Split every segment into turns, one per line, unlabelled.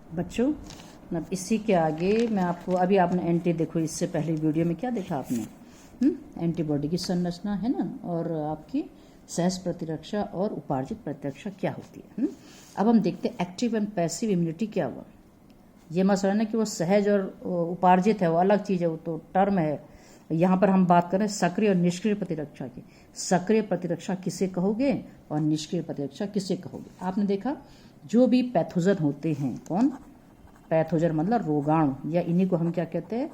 बच्चों, अब इसी के आगे मैं आपको, अभी आपने एंटी देखो, इससे पहले वीडियो में क्या देखा आपने, एंटीबॉडी की संरचना है ना, और आपकी सहज प्रतिरक्षा और उपार्जित प्रतिरक्षा क्या होती है। अब हम देखते हैं एक्टिव एंड पैसिव इम्यूनिटी क्या हुआ। ये मत समझना कि वो सहज और उपार्जित है, वो अलग चीज़ है, वो तो टर्म है। यहाँ पर हम बात करें सक्रिय और निष्क्रिय प्रतिरक्षा की। सक्रिय प्रतिरक्षा किसे कहोगे और निष्क्रिय प्रतिरक्षा किसे कहोगे। आपने देखा जो भी पैथोजन होते हैं, कौन पैथोजन मतलब रोगाणु, या इन्हीं को हम क्या कहते हैं,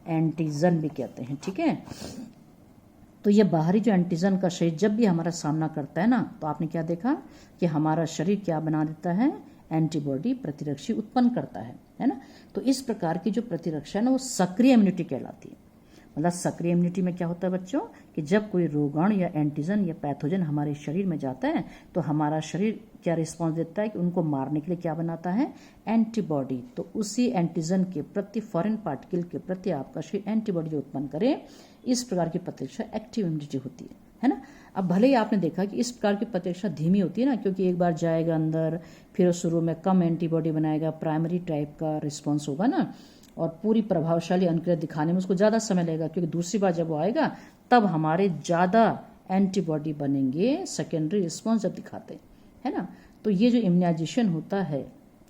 एंटीजन भी कहते हैं, ठीक है। तो ये बाहरी जो एंटीजन का शरीर जब भी हमारा सामना करता है ना, तो आपने क्या देखा कि हमारा शरीर क्या बना देता है, एंटीबॉडी प्रतिरक्षी उत्पन्न करता है ना। तो इस प्रकार की जो प्रतिरक्षा है ना, वो सक्रिय इम्यूनिटी कहलाती है। मतलब सक्रिय इम्यूनिटी में क्या होता है बच्चों, कि जब कोई रोगाणु या एंटीजन या पैथोजन हमारे शरीर में जाता है तो हमारा शरीर क्या रिस्पॉन्स देता है कि उनको मारने के लिए क्या बनाता है, एंटीबॉडी। तो उसी एंटीजन के प्रति, फॉरेन पार्टिकल के प्रति आपका शरीर एंटीबॉडी जो उत्पन्न करे, इस प्रकार की प्रतिरक्षा एक्टिव इम्यूनिटी होती है ना। अब भले ही आपने देखा कि इस प्रकार की प्रतिरक्षा धीमी होती है ना, क्योंकि एक बार जाएगा अंदर, फिर शुरू में कम एंटीबॉडी बनाएगा, प्राइमरी टाइप का रिस्पॉन्स होगा ना, और पूरी प्रभावशाली अनुक्रिया दिखाने में उसको ज़्यादा समय लगेगा, क्योंकि दूसरी बार जब वो आएगा तब हमारे ज़्यादा एंटीबॉडी बनेंगे, सेकेंडरी रिस्पॉन्स जब दिखाते है ना। तो ये जो इम्यूनाइजेशन होता है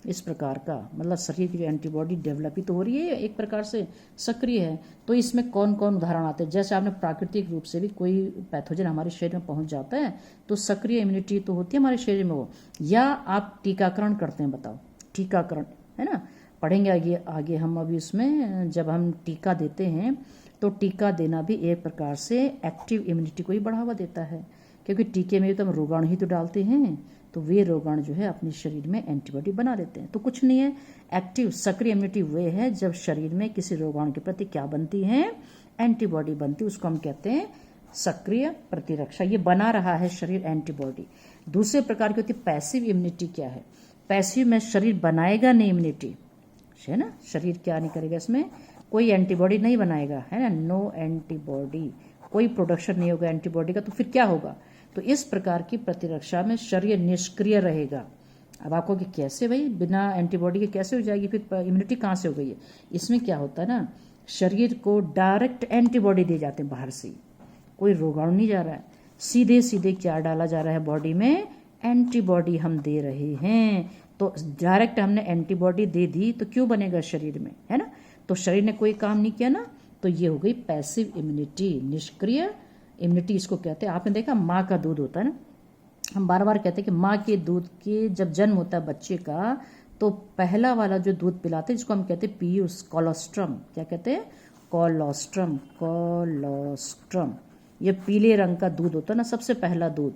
इस प्रकार का, मतलब शरीर की जो एंटीबॉडी डेवलप ही तो हो रही है, एक प्रकार से सक्रिय है। तो इसमें कौन कौन उदाहरण आते हैं, जैसे आपने प्राकृतिक रूप से भी कोई पैथोजन हमारे शरीर में पहुंच जाता है तो सक्रिय इम्यूनिटी तो होती है हमारे शरीर में वो, या आप टीकाकरण करते हैं, बताओ टीकाकरण है ना, पढ़ेंगे आगे आगे हम। अभी इसमें जब हम टीका देते हैं तो टीका देना भी एक प्रकार से एक्टिव इम्यूनिटी को ही बढ़ावा देता है, क्योंकि टीके में तो हम रोगाणु ही तो डालते हैं, तो वे रोगाणु जो है अपने शरीर में एंटीबॉडी बना देते हैं। तो कुछ नहीं है, एक्टिव सक्रिय इम्यूनिटी वे है जब शरीर में किसी रोगाणु के प्रति क्या बनती है, एंटीबॉडी बनती है, उसको हम कहते हैं सक्रिय प्रतिरक्षा। ये बना रहा है शरीर एंटीबॉडी। दूसरे प्रकार की होती है पैसिव इम्यूनिटी। क्या है पैसिव में, शरीर बनाएगा नहीं इम्यूनिटी, है ना, शरीर क्या नहीं करेगा, इसमें कोई एंटीबॉडी नहीं बनाएगा, है ना, नो एंटीबॉडी, कोई प्रोडक्शन नहीं होगा एंटीबॉडी का। तो फिर क्या होगा, तो इस प्रकार की प्रतिरक्षा में शरीर निष्क्रिय रहेगा। अब आपको कि कैसे भाई, बिना एंटीबॉडी के कैसे हो जाएगी, फिर इम्यूनिटी कहाँ से हो गई है। इसमें क्या होता है ना, शरीर को डायरेक्ट एंटीबॉडी दिए जाते हैं बाहर से, कोई रोगाणु नहीं जा रहा है, सीधे सीधे क्या डाला जा रहा है बॉडी में, एंटीबॉडी हम दे रहे हैं। तो डायरेक्ट हमने एंटीबॉडी दे दी तो क्यों बनेगा शरीर में, है ना। तो शरीर ने कोई काम नहीं किया ना, तो ये हो गई पैसिव इम्यूनिटी, निष्क्रिय इम्यूनिटी इसको कहते हैं। आपने देखा माँ का दूध होता है ना, हम बार बार कहते हैं कि माँ के दूध के जब जन्म होता है बच्चे का, तो पहला वाला जो दूध पिलाते हैं जिसको हम कहते हैं पीयूष, कोलोस्ट्रम, क्या कहते हैं, कोलोस्ट्रम, कोलोस्ट्रम। ये पीले रंग का दूध होता है ना, सबसे पहला दूध,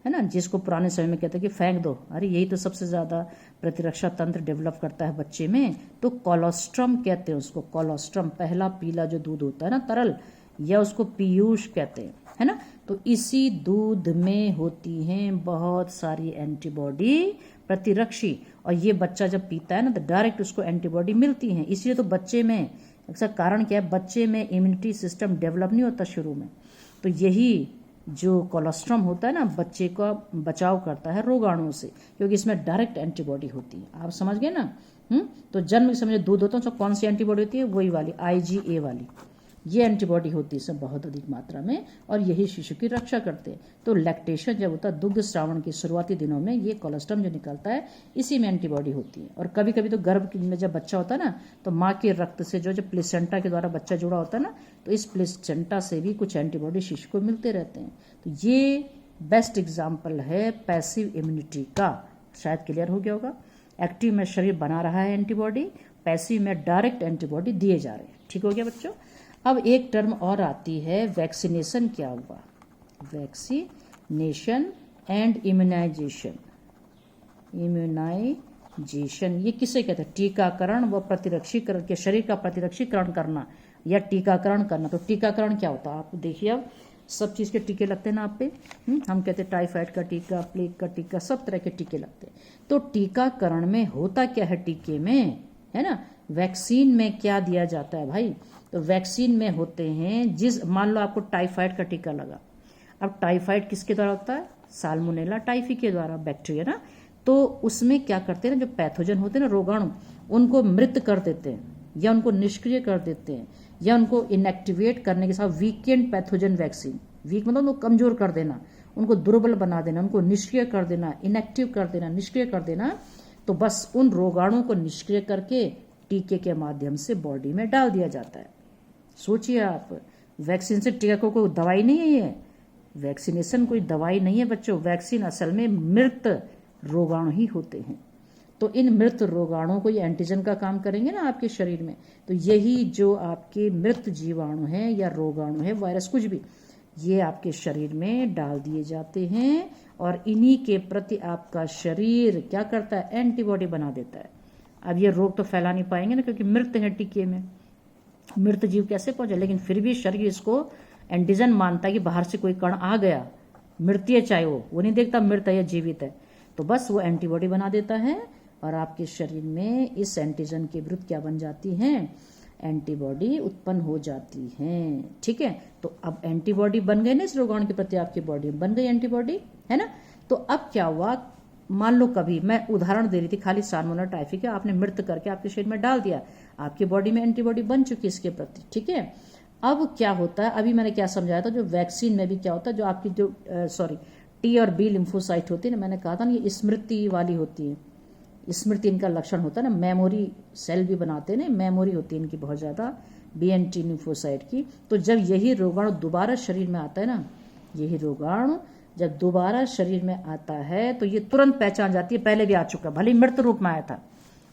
है ना, जिसको पुराने समय में कहते हैं कि फेंक दो, अरे यही तो सबसे ज़्यादा प्रतिरक्षा तंत्र डेवलप करता है बच्चे में, तो कोलोस्ट्रम कहते हैं उसको, कोलोस्ट्रम, पहला पीला जो दूध होता है ना तरल, या उसको पीयूष कहते हैं, है ना। तो इसी दूध में होती हैं बहुत सारी एंटीबॉडी प्रतिरक्षी, और ये बच्चा जब पीता है ना तो डायरेक्ट उसको एंटीबॉडी मिलती हैं। इसलिए तो बच्चे में, इसका कारण क्या है, बच्चे में इम्यूनिटी सिस्टम डेवलप नहीं होता शुरू में, तो यही जो कोलोस्ट्रम होता है ना, बच्चे का बचाव करता है रोगाणुओं से, क्योंकि इसमें डायरेक्ट एंटीबॉडी होती है। आप समझ गए ना। तो जन्म के समय दूध होता है तो कौन सी एंटीबॉडी होती है, वही वाली IgA वाली, ये एंटीबॉडी होती है इसमें बहुत अधिक मात्रा में, और यही शिशु की रक्षा करते हैं। तो लैक्टेशन जब होता है, दुग्ध श्रावण के शुरुआती दिनों में, ये कोलोस्ट्रम जो निकलता है इसी में एंटीबॉडी होती है। और कभी कभी तो गर्भ में जब बच्चा होता है ना, तो माँ के रक्त से जो प्लेसेंटा के द्वारा बच्चा जुड़ा होता है ना, तो इस प्लेसेंटा से भी कुछ एंटीबॉडी शिशु को मिलते रहते हैं। तो ये बेस्ट एग्जाम्पल है पैसिव इम्यूनिटी का। शायद क्लियर हो गया होगा। एक्टिव में शरीर बना रहा है एंटीबॉडी, पैसिव में डायरेक्ट एंटीबॉडी दिए जा रहे हैं। ठीक हो गया बच्चों। अब एक टर्म और आती है वैक्सीनेशन। क्या हुआ, वैक्सीनेशन एंड इम्यूनाइजेशन। इम्यूनाइजेशन ये किसे कहते हैं, टीकाकरण व प्रतिरक्षीकरण के, शरीर का प्रतिरक्षीकरण करना या टीकाकरण करना। तो टीकाकरण क्या होता है, आप देखिए, अब सब चीज़ के टीके लगते हैं ना आप पे, हम कहते हैं टाइफाइड का टीका, प्लेग का टीका, सब तरह के टीके लगते हैं। तो टीकाकरण में होता क्या है, टीके में, है ना, वैक्सीन में क्या दिया जाता है भाई, तो वैक्सीन में होते हैं, जिस मान लो आपको टाइफाइड का टीका लगा, अब टाइफाइड किसके द्वारा होता है, साल्मोनेला टाइफी के द्वारा, बैक्टीरिया ना, तो उसमें क्या करते हैं ना, जो पैथोजन होते हैं ना, रोगाणु, उनको मृत कर देते हैं या उनको निष्क्रिय कर देते हैं या उनको इनएक्टिवेट करने के साथ वीकेंड पैथोजन वैक्सीन, वीक मतलब उनको कमजोर कर देना, उनको दुर्बल बना देना, उनको निष्क्रिय कर देना, इनएक्टिव कर देना, निष्क्रिय कर देना। तो बस उन रोगाणुओं को निष्क्रिय करके टीके के माध्यम से बॉडी में डाल दिया जाता है। सोचिए आप, वैक्सीन से टीका को कोई दवाई नहीं है, ये वैक्सीनेशन कोई दवाई नहीं है बच्चों। वैक्सीन असल में मृत रोगाणु ही होते हैं। तो इन मृत रोगाणुओं को ये एंटीजन का काम करेंगे ना आपके शरीर में। तो यही जो आपके मृत जीवाणु हैं या रोगाणु है, वायरस कुछ भी, ये आपके शरीर में डाल दिए जाते हैं और इन्हीं के प्रति आपका शरीर क्या करता है, एंटीबॉडी बना देता है। अब ये रोग तो फैला नहीं पाएंगे ना, क्योंकि मृत है टीके में, मृत जीव कैसे पहुंचे, लेकिन फिर भी शरीर इसको एंटीजन मानता है कि बाहर से कोई कण आ गया, मृत है चाहे वो नहीं देखता मृत है या जीवित है, तो बस वो एंटीबॉडी बना देता है और आपके शरीर में इस एंटीजन के विरुद्ध क्या बन जाती हैं, एंटीबॉडी उत्पन्न हो जाती हैं। ठीक है, तो अब एंटीबॉडी बन गए ना इस रोगाणु के प्रति, आपकी बॉडी में बन गई एंटीबॉडी, है ना। तो अब क्या हुआ, मान लो कभी, मैं उदाहरण दे रही थी खाली, साल्मोनेला टाइफी का आपने मृत करके आपके शरीर में डाल दिया, आपकी बॉडी में एंटीबॉडी बन चुकी इसके प्रति। ठीक है, अब क्या होता है, अभी मैंने क्या समझाया था, जो वैक्सीन में भी क्या होता है, जो आपकी जो टी और बी लिम्फोसाइट होती है ना, मैंने कहा था ना ये स्मृति वाली होती है, स्मृति इनका लक्षण होता है ना, मेमोरी सेल भी बनाते हैं ना, मेमोरी होती है इनकी बहुत ज्यादा, बी एंड टी लिम्फोसाइट की। तो जब यही रोगाणु दोबारा शरीर में आता है ना, यही रोगाणु जब दोबारा शरीर में आता है तो ये तुरंत पहचान जाती है, पहले भी आ चुका, भले ही मृत रूप में आया था,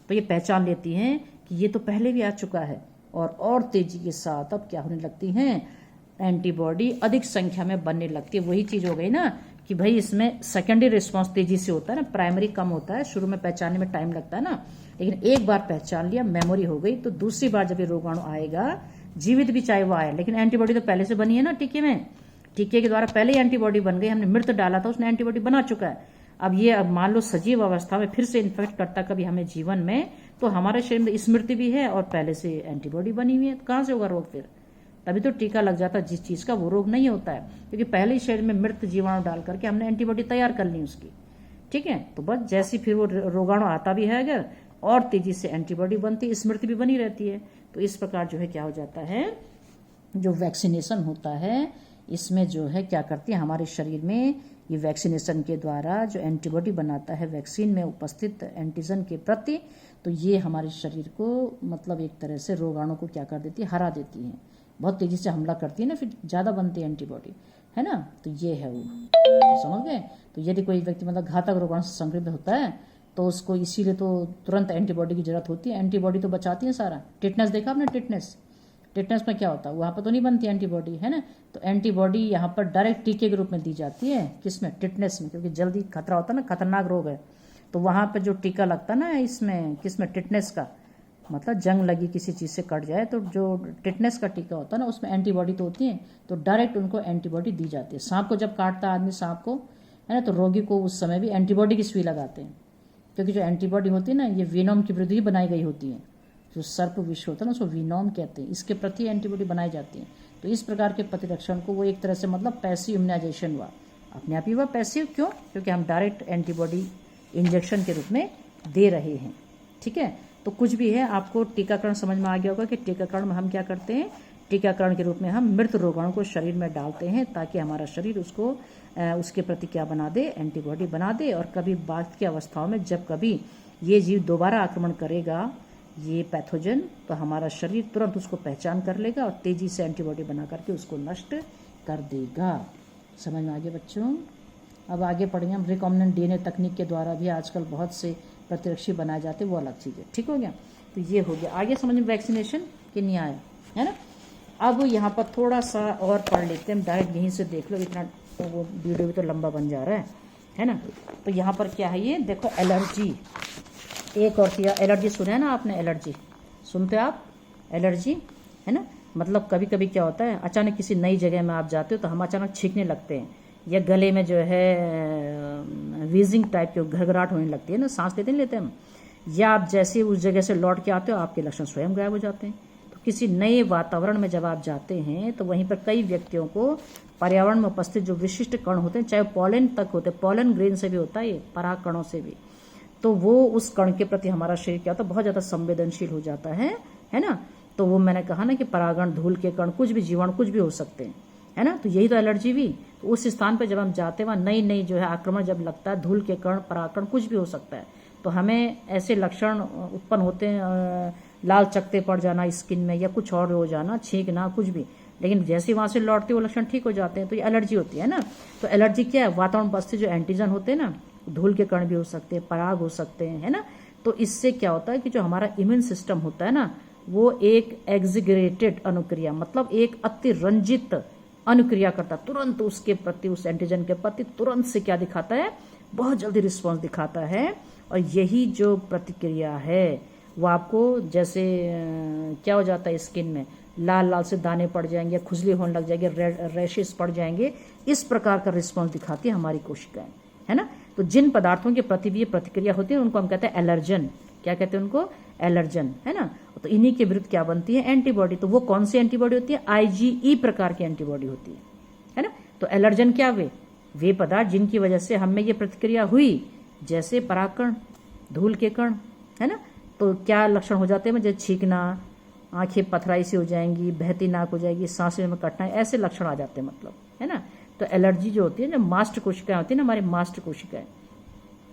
तो ये पहचान लेती हैं कि ये तो पहले भी आ चुका है, और तेजी के साथ अब क्या होने लगती हैं, एंटीबॉडी अधिक संख्या में बनने लगती है। वही चीज हो गई ना कि भाई इसमें सेकेंडरी रिस्पॉन्स तेजी से होता है ना, प्राइमरी कम होता है, शुरू में पहचानने में टाइम लगता है ना, लेकिन एक बार पहचान लिया, मेमोरी हो गई, तो दूसरी बार जब ये रोगाणु आएगा, जीवित भी चाहे वो आए, लेकिन एंटीबॉडी तो पहले से बनी है ना टीके में, टीके के द्वारा पहले ही एंटीबॉडी बन गई, हमने मृत डाला था, उसने एंटीबॉडी बना चुका है। अब ये मान लो सजीव अवस्था में फिर से इन्फेक्ट करता कभी हमें जीवन में, तो हमारे शरीर में स्मृति भी है और पहले से एंटीबॉडी बनी हुई है, तो कहां से होगा रोग फिर, तभी तो टीका लग जाता है जिस चीज का, वो रोग नहीं होता है, क्योंकि पहले ही शरीर में मृत जीवाणु डाल करके हमने एंटीबॉडी तैयार कर ली उसकी। ठीक है, तो बस जैसी फिर वो रोगाणु आता भी है अगर, और तेजी से एंटीबॉडी बनती, स्मृति भी बनी रहती है। तो इस प्रकार जो है क्या हो जाता है, जो वैक्सीनेशन होता है इसमें जो है क्या करती है, हमारे शरीर में ये वैक्सीनेशन के द्वारा जो एंटीबॉडी बनाता है वैक्सीन में उपस्थित एंटीजन के प्रति, तो ये हमारे शरीर को मतलब एक तरह से रोगाणु को क्या कर देती है, हरा देती है, बहुत तेजी से हमला करती है ना, फिर ज्यादा बनती है एंटीबॉडी, है ना। तो ये है वो, तो समझ गए। तो यदि कोई व्यक्ति मतलब घातक रोगाणु से संक्रमित होता है तो उसको इसीलिए तो तुरंत एंटीबॉडी की जरूरत होती है, एंटीबॉडी तो बचाती है सारा। टिटनेस देखा आपने, टिटनेस में क्या होता है, वहां पर तो नहीं बनती एंटीबॉडी, है ना। तो एंटीबॉडी यहाँ पर डायरेक्ट टीके के रूप में दी जाती है, किसमें, टिटनेस में, क्योंकि जल्दी खतरा होता है ना, खतरनाक रोग है, तो वहां पर जो टीका लगता है ना इसमें, किसमें, टिटनेस का, मतलब जंग लगी किसी चीज से कट जाए तो जो टिटनेस का टीका होता है ना उसमें एंटीबॉडी तो होती है, तो डायरेक्ट उनको एंटीबॉडी दी जाती है। सांप को जब काटता है आदमी, सांप को, है ना, तो रोगी को उस समय भी एंटीबॉडी की सुई लगाते हैं, क्योंकि जो एंटीबॉडी होती है ना ये वीनोम की विरुद्ध ही बनाई गई होती है, जो सर्प विष होता है ना उसको वीनोम कहते हैं, इसके प्रति एंटीबॉडी बनाई जाती है। तो इस प्रकार के प्रतिरक्षण को वो एक तरह से मतलब पैसिव इम्यूनाइजेशन हुआ, अपने आप ही हुआ पैसिव, क्यों, क्योंकि हम डायरेक्ट एंटीबॉडी इंजेक्शन के रूप में दे रहे हैं। ठीक है, तो कुछ भी है, आपको टीकाकरण समझ में आ गया होगा कि टीकाकरण में हम क्या करते हैं, टीकाकरण के रूप में हम मृत रोगाणु को शरीर में डालते हैं ताकि हमारा शरीर उसको उसके प्रति क्या बना दे, एंटीबॉडी बना दे, और कभी बाद की अवस्थाओं में जब कभी ये जीव दोबारा आक्रमण करेगा, ये पैथोजन, तो हमारा शरीर तुरंत उसको पहचान कर लेगा और तेजी से एंटीबॉडी बना करके उसको नष्ट कर देगा। समझ में आ गया बच्चों। अब आगे पढ़ेंगे हम, रिकॉम्बिनेंट डीएनए तकनीक के द्वारा भी आजकल बहुत से प्रतिरक्षी बनाए जाते हैं, वो अलग चीज़ है। ठीक हो गया, तो ये हो गया। आगे समझ में वैक्सीनेशन के नहीं आया, है ना। अब यहाँ पर थोड़ा सा और पढ़ लेते हैं, डायरेक्ट यहीं से देख लो, इतना तो वो वीडियो भी तो लंबा बन जा रहा है ना। तो यहाँ पर क्या है, ये देखो एलर्जी, एक और चीज, एलर्जी सुना है ना आपने, एलर्जी सुनते आप, एलर्जी, है ना। मतलब कभी कभी क्या होता है, अचानक किसी नई जगह में आप जाते हो तो हम अचानक छींकने लगते हैं, या गले में जो है वीजिंग टाइप की घरघराहट होने लगती है ना, सांस लेते हैं हम, या आप जैसे उस जगह से लौट के आते हो आपके लक्षण स्वयं गायब हो जाते हैं। तो किसी नए वातावरण में जब आप जाते हैं तो वहीं पर कई व्यक्तियों को पर्यावरण में उपस्थित जो विशिष्ट कण होते हैं, चाहे पॉलन तक होते हैं, पॉलन ग्रेन से भी होता है ये, पराग कणों से भी, तो वो उस कण के प्रति हमारा शरीर क्या होता है, बहुत ज़्यादा संवेदनशील हो जाता है ना। तो वो मैंने कहा ना कि परागण, धूल के कण, कुछ भी जीवाणु कुछ भी हो सकते हैं, है ना। तो यही तो एलर्जी भी। तो उस स्थान पर जब हम जाते हैं वहाँ नई नई जो है आक्रमण जब लगता है, धूल के कण, परागकण, कुछ भी हो सकता है, तो हमें ऐसे लक्षण उत्पन्न होते हैं, लाल चकत्ते पड़ जाना स्किन में या कुछ और हो जाना, छींकना, कुछ भी। लेकिन जैसे वहाँ से लौटते वो लक्षण ठीक हो जाते हैं। तो ये एलर्जी होती है ना। तो एलर्जी क्या है, वातावरण में उपस्थित जो एंटीजन होते हैं ना, धूल के कण भी हो सकते हैं, पराग हो सकते हैं, है ना। तो इससे क्या होता है कि जो हमारा इम्यून सिस्टम होता है ना, वो एक एग्जिगरेटेड अनुक्रिया, मतलब एक अतिरंजित अनुक्रिया करता, तुरंत उसके प्रति, उस एंटीजन के प्रति तुरंत से क्या दिखाता है, बहुत जल्दी रिस्पॉन्स दिखाता है। और यही जो प्रतिक्रिया है वो आपको जैसे क्या हो जाता है, स्किन में लाल लाल से दाने पड़ जाएंगे, खुजली होने लग जाएगी, रैशेस पड़ जाएंगे, इस प्रकार का रिस्पॉन्स दिखाती है हमारी कोशिकाएं, है ना। तो जिन पदार्थों के प्रति भी ये प्रतिक्रिया होती है उनको हम कहते हैं एलर्जन। क्या कहते हैं उनको, एलर्जन, है ना। तो इन्हीं के विरुद्ध क्या बनती है, एंटीबॉडी। तो वो कौन सी एंटीबॉडी होती है, IgE प्रकार की एंटीबॉडी होती है ना। तो एलर्जन क्या, वे पदार्थ जिनकी वजह से हमें ये प्रतिक्रिया हुई, जैसे परागकण, धूल के कण, है ना। तो क्या लक्षण हो जाते हैं, जैसे छींकना, आंखें पथराई सी हो जाएंगी, बहती नाक हो जाएगी, सांस लेने में कठिनाई, ऐसे लक्षण आ जाते हैं, मतलब, है ना। तो एलर्जी जो होती है, जो मास्ट कोशिकाएं होती है ना, हमारी मास्ट कोशिकाएं,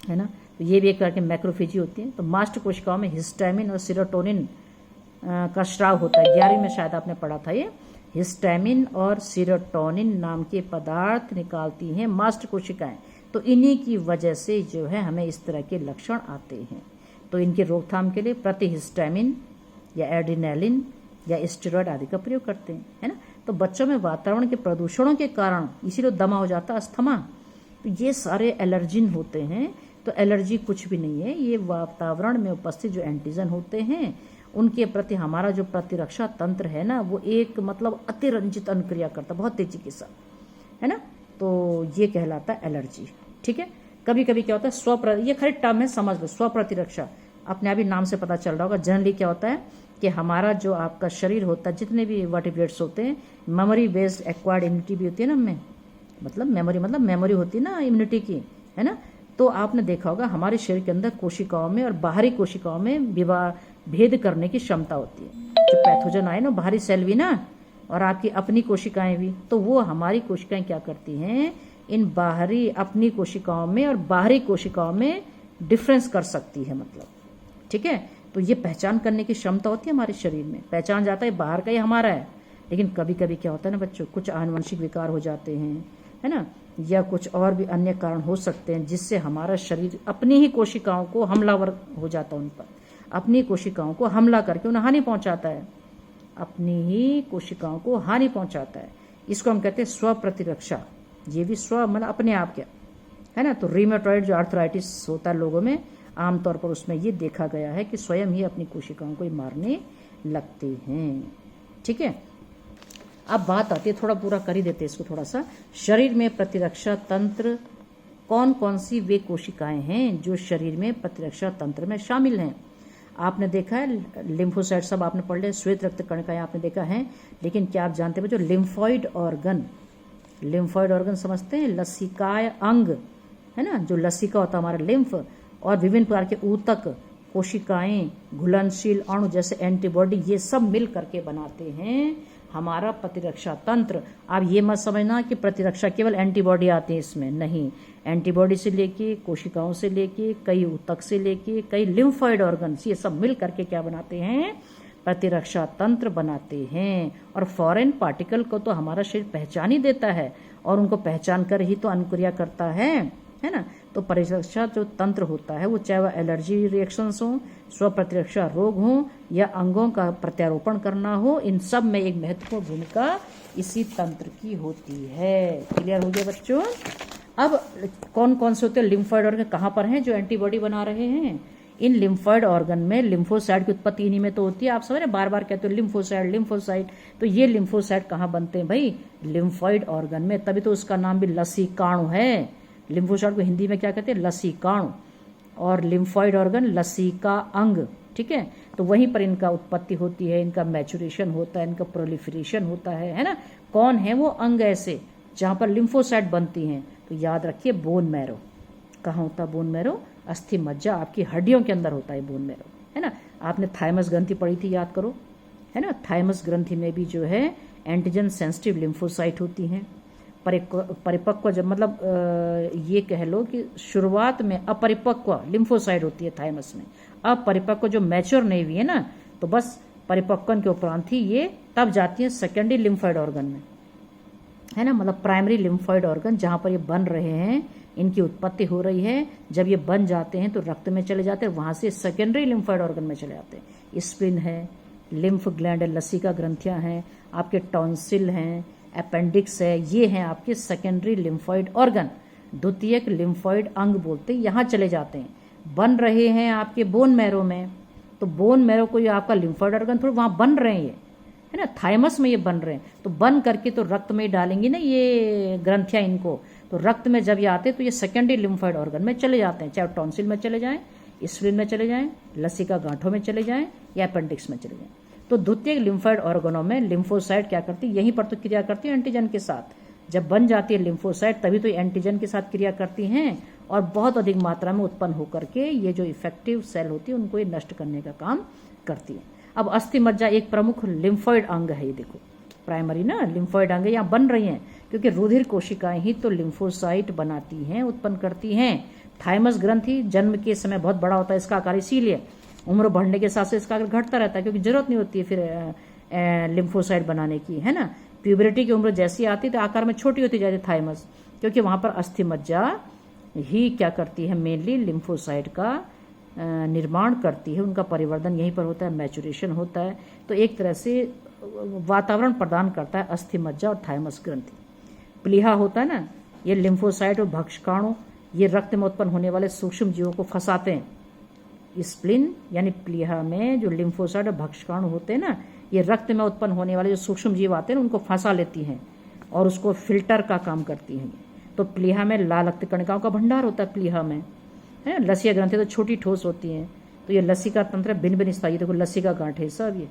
है ना, तो ये भी एक तरह की मैक्रोफेजी होती है। तो मास्ट कोशिकाओं में हिस्टामिन और सीरोटोनिन का स्राव होता है। 11वीं में शायद आपने पढ़ा था ये। हिस्टामिन और सीरोटोनिन नाम के पदार्थ निकालती हैं मास्ट कोशिकाएं। तो इन्हीं की वजह से जो है हमें इस तरह के लक्षण आते हैं। तो इनके रोकथाम के लिए प्रतिहिस्टामिन या एड्रेनालिन या स्टेरॉयड आदि का प्रयोग करते हैं, है ना। तो बच्चों में वातावरण के प्रदूषणों के कारण इसीलिए दमा हो जाता है, अस्थमा। तो ये सारे एलर्जिन होते हैं। तो एलर्जी कुछ भी नहीं है, ये वातावरण में उपस्थित जो एंटीजन होते हैं उनके प्रति हमारा जो प्रतिरक्षा तंत्र है ना, वो एक मतलब अतिरंजित अनुक्रिया करता, बहुत तेजी के साथ, है ना। तो ये कहलाता है एलर्जी, ठीक है। कभी कभी क्या होता है, ये खाली टर्म है, समझ लो। स्व प्रतिरक्षा अपने आप ही नाम से पता चल रहा होगा। जनरली क्या होता है कि हमारा जो आपका शरीर होता है, जितने भी वर्टिब्रेट्स होते हैं, मेमोरी बेस्ड एक्वायर्ड इम्यूनिटी भी होती है ना हमें, मतलब मेमोरी होती है ना इम्यूनिटी की, है ना। तो आपने देखा होगा हमारे शरीर के अंदर कोशिकाओं में और बाहरी कोशिकाओं में भेद करने की क्षमता होती है। जो पैथोजन आए ना, बाहरी सेल भी ना, और आपकी अपनी कोशिकाएं भी, तो वो हमारी कोशिकाएं क्या करती हैं, इन बाहरी अपनी कोशिकाओं में और बाहरी कोशिकाओं में डिफरेंस कर सकती है, मतलब, ठीक है। तो ये पहचान करने की क्षमता होती है हमारे शरीर में, पहचान जाता है बाहर का ही हमारा है। लेकिन कभी कभी क्या होता है ना बच्चों, कुछ आनुवंशिक विकार हो जाते हैं, है ना, या कुछ और भी अन्य कारण हो सकते हैं जिससे हमारा शरीर अपनी ही कोशिकाओं को हमलावर हो जाता है, उन पर अपनी कोशिकाओं को हमला करके उन्हें हानि पहुंचाता है, अपनी ही कोशिकाओं को हानि पहुंचाता है। इसको हम कहते हैं स्व प्रतिरक्षा। ये भी स्व मतलब अपने आप क्या, है ना। तो रीमेटॉइड जो आर्थराइटिस होता है लोगों में, आमतौर पर उसमें ये देखा गया है कि स्वयं ही अपनी कोशिकाओं को मारने लगते हैं, ठीक है। अब बात आती है, थोड़ा पूरा कर ही देते इसको थोड़ा सा। शरीर में प्रतिरक्षा तंत्र कौन कौन सी वे कोशिकाएं हैं जो शरीर में प्रतिरक्षा तंत्र में शामिल हैं। आपने देखा है लिम्फोसाइट, सब आपने पढ़ लिया, श्वेत रक्त कणिकाएं आपने देखा है। लेकिन क्या आप जानते हैं बच्चों, लिम्फॉइड ऑर्गन समझते हैं, लसिकाय अंग, है ना, जो लसिका होता है हमारा लिम्फ, और विभिन्न प्रकार के ऊतक, कोशिकाएं, घुलनशील अणु जैसे एंटीबॉडी, ये सब मिल करके बनाते हैं हमारा प्रतिरक्षा तंत्र। आप ये मत समझना कि प्रतिरक्षा केवल एंटीबॉडी आती है इसमें, नहीं। एंटीबॉडी से लेके, कोशिकाओं से लेके, कई ऊतक से लेके, कई लिम्फॉइड ऑर्गन्स, ये सब मिल करके क्या बनाते हैं, प्रतिरक्षा तंत्र बनाते हैं। और फॉरेन पार्टिकल को तो हमारा शरीर पहचान ही देता है, और उनको पहचान कर ही तो अनुक्रिया करता है ना। तो प्रतिरक्षा जो तंत्र होता है वो चाहे वह एलर्जी रिएक्शंस हो, स्व प्रतिरक्षा रोग हो, या अंगों का प्रत्यारोपण करना हो, इन सब में एक महत्वपूर्ण भूमिका इसी तंत्र की होती है। क्लियर हो गया बच्चों। अब कौन कौन से होते हैं लिम्फॉइड ऑर्गन, कहाँ पर हैं जो एंटीबॉडी बना रहे हैं। इन लिम्फॉइड ऑर्गन में लिम्फोसाइट की उत्पत्ति इन्हीं में तो होती है। आप समझ रहे, बार बार कहते हो लिम्फोसाइट। तो ये लिम्फोसाइट कहाँ बनते हैं भाई, लिम्फॉइड ऑर्गन में, तभी तो उसका नाम भी लसीकाणु है। लिम्फोसाइट को हिंदी में क्या कहते हैं, लसीकाणु, और लिम्फॉइड ऑर्गन लसीका अंग, ठीक है। तो वहीं पर इनका उत्पत्ति होती है, इनका मैचुरेशन होता है, इनका प्रोलिफरेशन होता है ना। कौन है वो अंग ऐसे जहां पर लिम्फोसाइट बनती हैं, तो याद रखिए बोन मैरो। कहाँ होता है बोन मैरो, अस्थि मज्जा आपकी हड्डियों के अंदर होता है, बोन मैरो, है ना। आपने थाइमस ग्रंथि पढ़ी थी, याद करो, है ना। थाइमस ग्रंथि में भी जो है एंटीजन सेंसिटिव लिम्फोसाइट होती हैं। परिपक्व जब मतलब ये कह लो कि शुरुआत में अपरिपक्व लिम्फोसाइट होती है थाइमस में। अपरिपक्व जो मैच्योर नहीं हुई है ना, तो बस परिपक्वन के उपरांत ही ये तब जाती है सेकेंडरी लिम्फॉइड ऑर्गन में, है ना। मतलब प्राइमरी लिम्फॉइड ऑर्गन जहाँ पर ये बन रहे हैं, इनकी उत्पत्ति हो रही है, जब ये बन जाते हैं तो रक्त में चले जाते हैं, वहाँ से सेकेंडरी लिम्फॉइड ऑर्गन में चले जाते हैं। स्प्लीन है, लिम्फ ग्लैंड है, लसिका ग्रंथियाँ हैं, आपके टॉन्सिल हैं, अपेंडिक्स है, ये हैं आपके सेकेंडरी लिम्फॉइड ऑर्गन, द्वितीयक लिम्फॉइड अंग बोलते हैं। यहाँ चले जाते हैं, बन रहे हैं आपके बोन मैरो में, तो बोन मैरो कोई आपका लिम्फॉइड ऑर्गन थोड़ा वहाँ बन रहे हैं, ये है ना, थाइमस में ये बन रहे हैं, तो बन करके तो रक्त में ही डालेंगी ना ये ग्रंथियाँ इनको, तो रक्त में जब ये आते हैं तो ये सेकेंडरी लिम्फॉइड ऑर्गन में चले जाते हैं, चाहे टॉन्सिल में चले जाएं, स्प्लीन में चले जाएं, लसिका गांठों में चले जाएं या अपेंडिक्स में चले जाएं। तो द्वितीयक लिम्फॉइड ऑर्गनों में लिम्फोसाइट क्या करती है, यहीं पर तो क्रिया करती है एंटीजन के साथ। जब बन जाती है लिम्फोसाइट तभी तो एंटीजन के साथ क्रिया करती हैं और बहुत अधिक मात्रा में उत्पन्न होकर के ये जो इफेक्टिव सेल होती है उनको ये नष्ट करने का काम करती है। अब अस्थि मज्जा एक प्रमुख लिम्फॉइड अंग है, ये देखो प्राइमरी ना लिम्फॉइड अंग यहाँ बन रही हैं, क्योंकि रुधिर कोशिकाएं ही तो लिम्फोसाइट बनाती हैं, उत्पन्न करती हैं। थाइमस ग्रंथि जन्म के समय बहुत बड़ा होता है इसका आकार, इसीलिए उम्र बढ़ने के साथ से इसका आकार घटता रहता है, क्योंकि जरूरत नहीं होती है फिर लिम्फोसाइट बनाने की, है ना। प्यूबरिटी की उम्र जैसी आती है तो आकार में छोटी होती जाती है थाइमस, क्योंकि वहां पर अस्थि मज्जा ही क्या करती है, मेनली लिम्फोसाइट का निर्माण करती है, उनका परिवर्धन यहीं पर होता है, मैचुरेशन होता है। तो एक तरह से वातावरण प्रदान करता है अस्थि मज्जा और थाइमस ग्रंथि। प्लीहा होता है ना, ये लिम्फोसाइट और भक्षकाणु ये रक्त में उत्पन्न होने वाले सूक्ष्म जीवों को फंसाते हैं। स्प्लीन यानी प्लीहा में जो लिम्फोसाइट और भक्षकाणु होते हैं ना, ये रक्त में उत्पन्न होने वाले जो सूक्ष्म जीव आते हैं उनको फंसा लेती हैं और उसको फिल्टर का काम करती हैं। तो प्लीहा में लाल रक्त कणिकाओं का भंडार होता है, प्लीहा में है। लसिका ग्रंथि तो छोटी ठोस होती हैं, तो ये लसिका तंत्र भिन्न भिन्न स्थायी, देखो लसिका गांठे सब ये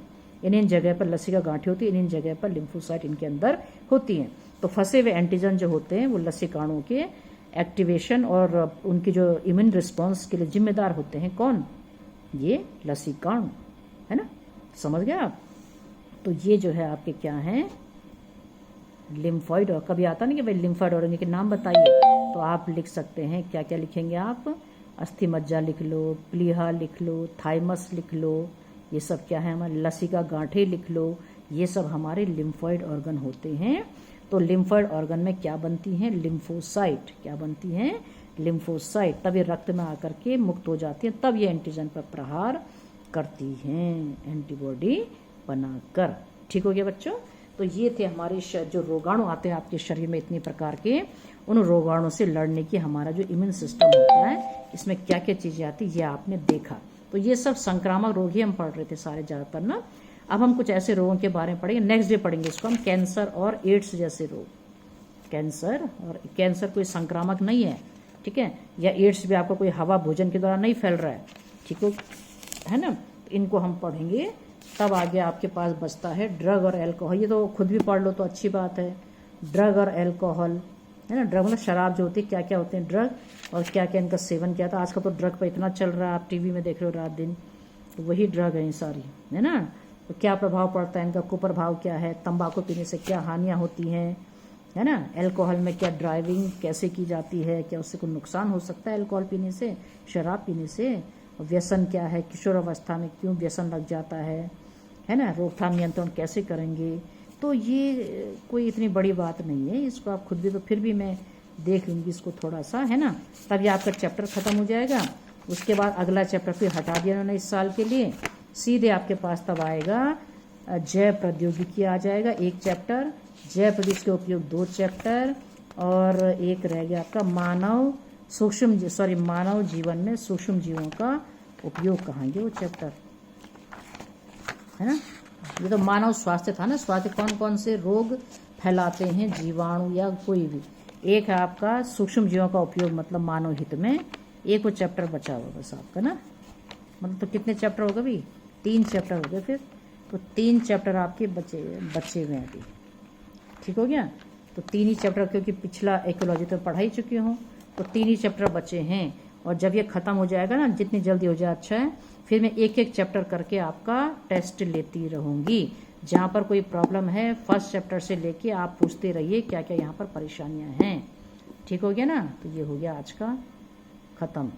इन जगह पर लसिका गांठे होती है, इन जगह पर लिम्फोसाइट इनके अंदर होती हैं। तो फंसे हुए एंटीजन जो होते हैं वो लसिकाणुओं के एक्टिवेशन और उनकी जो इम्यून रिस्पॉन्स के लिए जिम्मेदार होते हैं, कौन, ये लसिकाणु, है ना, समझ गए आप। तो ये जो है आपके क्या हैं, लिम्फॉइड। और कभी आता नहीं कि भाई लिम्फॉइड ऑर्गन के नाम बताइए, तो आप लिख सकते हैं, क्या क्या लिखेंगे आप, अस्थि मज्जा लिख लो, प्लीहा लिख लो, थाइमस लिख लो, ये सब क्या है हमारे, लसिका गांठे लिख लो, ये सब हमारे लिम्फॉइड ऑर्गन होते हैं। तो लिम्फॉइड ऑर्गन में क्या बनती हैं, लिम्फोसाइट, क्या बनती हैं, लिम्फोसाइट, तब ये रक्त में आकर के मुक्त हो जाती हैं, तब ये एंटीजन पर प्रहार करती हैं एंटीबॉडी बनाकर। ठीक हो गया बच्चों। तो ये थे हमारे जो रोगाणु आते हैं आपके शरीर में इतने प्रकार के, उन रोगाणु से लड़ने की हमारा जो इम्यून सिस्टम होता है, इसमें क्या क्या चीजें आती है ये आपने देखा। तो ये सब संक्रामक रोग ही हम पढ़ रहे थे सारे ज्यादातर ना। अब हम कुछ ऐसे रोगों के बारे में पढ़ेंगे, नेक्स्ट डे पढ़ेंगे इसको हम, कैंसर और एड्स जैसे रोग। कैंसर, और कैंसर कोई संक्रामक नहीं है, ठीक है, या एड्स भी आपका कोई हवा भोजन के द्वारा नहीं फैल रहा है, ठीक है ना। इनको हम पढ़ेंगे, तब आगे आपके पास बचता है ड्रग और एल्कोहल। ये तो खुद भी पढ़ लो तो अच्छी बात है, ड्रग और एल्कोहल, है ना। ड्रग मतलब शराब जो होती है, क्या क्या होते हैं ड्रग और क्या क्या इनका सेवन किया था। आजकल तो ड्रग पर इतना चल रहा है, आप टीवी में देख रहे हो रात दिन, तो वही ड्रग है सारी, है ना। तो क्या प्रभाव पड़ता है इनका, कुप्रभाव क्या है, तंबाकू पीने से क्या हानियां होती हैं, है ना। एल्कोहल में क्या ड्राइविंग कैसे की जाती है, क्या उससे कोई नुकसान हो सकता है एल्कोहल पीने से, शराब पीने से। व्यसन क्या है, किशोर अवस्था में क्यों व्यसन लग जाता है ना, रोकथाम नियंत्रण कैसे करेंगे। तो ये कोई इतनी बड़ी बात नहीं है, इसको आप खुद भी, तो फिर भी मैं देख लूँगी इसको थोड़ा सा, है ना। तब ये आपका चैप्टर खत्म हो जाएगा। उसके बाद अगला चैप्टर फिर हटा दिया उन्होंने इस साल के लिए, सीधे आपके पास तब आएगा जैव प्रौद्योगिकी आ जाएगा, एक चैप्टर, जैव प्रौद्योगिकी के उपयोग 2 चैप्टर, और एक रह गया आपका मानव जीवन में सूक्ष्म जीवों का उपयोग कहांगे, वो चैप्टर, है ना। ये तो मानव स्वास्थ्य था ना, स्वास्थ्य कौन कौन से रोग फैलाते हैं जीवाणु या कोई भी। एक है आपका सूक्ष्म जीवों का उपयोग मतलब मानव हित में, एक वो चैप्टर बचा हुआ बस आपका ना। मतलब तो कितने चैप्टर हो गए भाई, 3 चैप्टर हो गए फिर, तो 3 चैप्टर आपके बचे हुए हैं अभी, ठीक हो गया। तो 3 ही चैप्टर, क्योंकि पिछला इकोलॉजी तो पढ़ा ही चुकी हूँ, तो 3 ही चैप्टर बचे हैं। और जब ये ख़त्म हो जाएगा ना, जितनी जल्दी हो जाए अच्छा है, फिर मैं एक एक चैप्टर करके आपका टेस्ट लेती रहूँगी। जहाँ पर कोई प्रॉब्लम है फर्स्ट चैप्टर से लेके आप पूछते रहिए क्या क्या यहाँ पर परेशानियाँ हैं। ठीक हो गया ना? तो ये हो गया आज का ख़त्म।